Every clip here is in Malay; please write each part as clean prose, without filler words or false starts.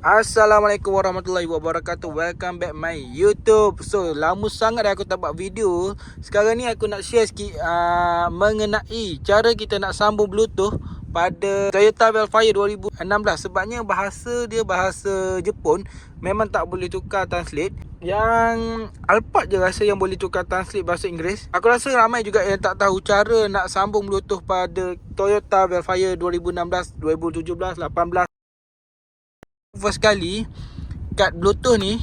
Assalamualaikum warahmatullahi wabarakatuh. Welcome back my YouTube. So lama sangat dah aku tak buat video. Sekarang ni aku nak share sikit mengenai cara kita nak sambung Bluetooth pada Toyota Velfire 2016. Sebabnya bahasa dia bahasa Jepun, memang tak boleh tukar translate. Yang Alphard je rasa yang boleh tukar translate bahasa Inggeris. Aku rasa ramai juga yang tak tahu cara nak sambung Bluetooth pada Toyota Velfire 2016, 2017, 18. First kali kad Bluetooth ni,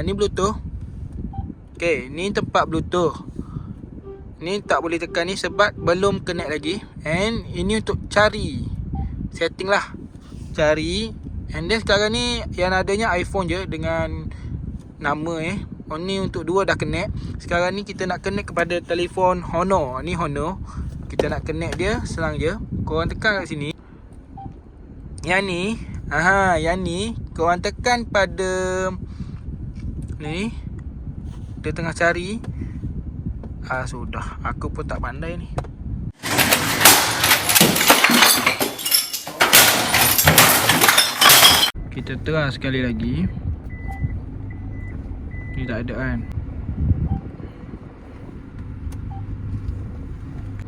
ni Bluetooth. Okay, ni tempat Bluetooth. Ni tak boleh tekan ni sebab belum connect lagi. And ini untuk cari setting lah, cari. And then sekarang ni yang adanya iPhone je dengan nama ni untuk dua dah connect. Sekarang ni kita nak connect kepada telefon Honor. Ni Honor. Kita nak connect dia, senang je. Korang tekan kat sini. Yang ni, yang ni korang tekan pada ni. Dia tengah cari. Sudah, aku pun tak pandai ni. Kita try sekali lagi. Ni tak ada kan.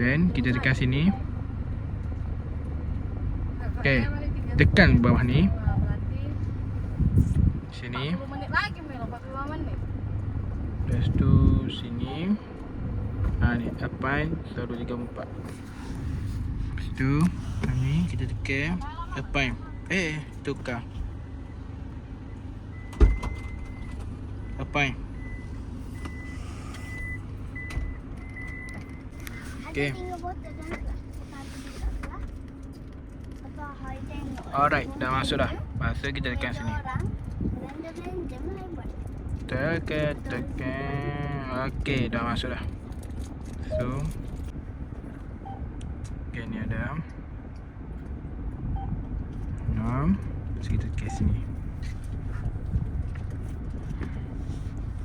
Then kita tekan sini. Okay, tekan bawah ni. Sini. Lepas tu sini. Ni 8 134. Lepas tu ni kita tekan 8. Tukar 8. Okay. Alright, dah masuk dah. Lepas tu kita tekan sini. Tekan. Okay, dah masuk dah. So okay, ni ada 6. So kita tekan sini.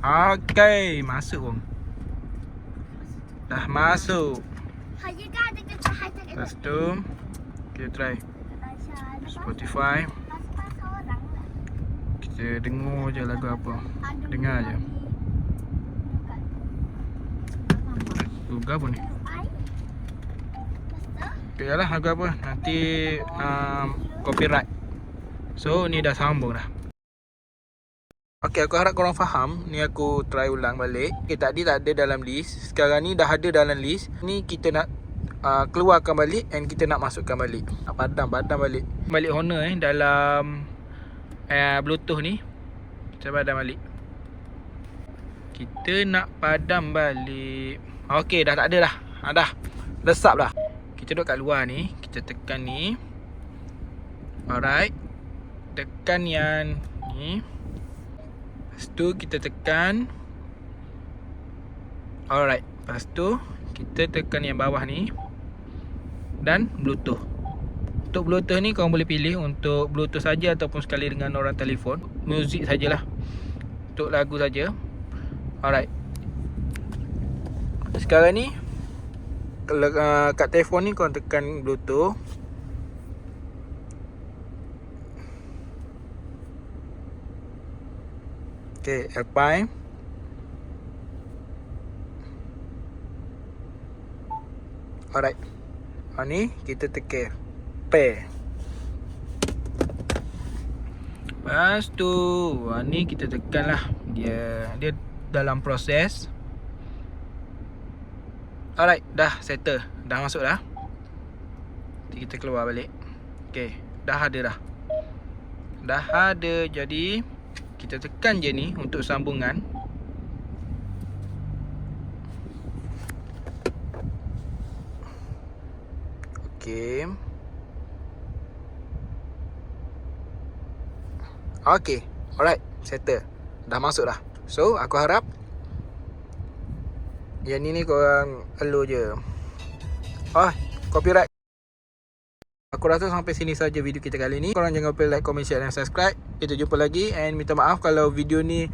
Okay, masuk pun. Dah masuk. Lepas tu kita try Spotify. Kita dengar je lagu apa. Dengar je. Lagu apa ni? Okay lah, lagu apa. Nanti copyright. So ni dah sambung dah. Okay, aku harap korang faham. Ni aku try ulang balik. Okay, tadi tak ada dalam list. Sekarang ni dah ada dalam list. Ni kita nak keluarkan balik and kita nak masukkan balik. Nak padam balik. Balik Honor dalam Bluetooth ni. Kita padam balik. Kita nak padam balik. Okay, dah tak ada dah. Dah lesap dah. Kita duduk kat luar ni. Kita tekan ni. Alright. Tekan yang ni. Lepas tu kita tekan. Alright. Lepas tu kita tekan yang bawah ni. Dan Bluetooth. Untuk Bluetooth ni korang boleh pilih untuk Bluetooth saja ataupun sekali dengan orang telefon. Muzik sajalah. Untuk lagu saja. Alright. Sekarang ni kat telefon ni korang tekan Bluetooth. Okay, Alpine. Alright. Ni kita tekan pair. Lepas tu ni kita tekan lah. Dia dalam proses. Alright, dah settle. Dah masuk dah. Nanti kita keluar balik. Okay, dah ada dah. Dah ada. Jadi kita tekan je ni untuk sambungan. Okay. Okay, alright, settle. Dah masuk dah. So aku harap yang ni korang elo je. Copyright. Aku rasa sampai sini saja video kita kali ni. Korang jangan lupa like, comment, share dan subscribe. Kita jumpa lagi. And minta maaf kalau video ni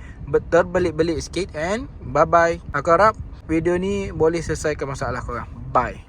terbelit-belit sikit. And bye bye. Aku harap video ni boleh selesaikan masalah korang. Bye.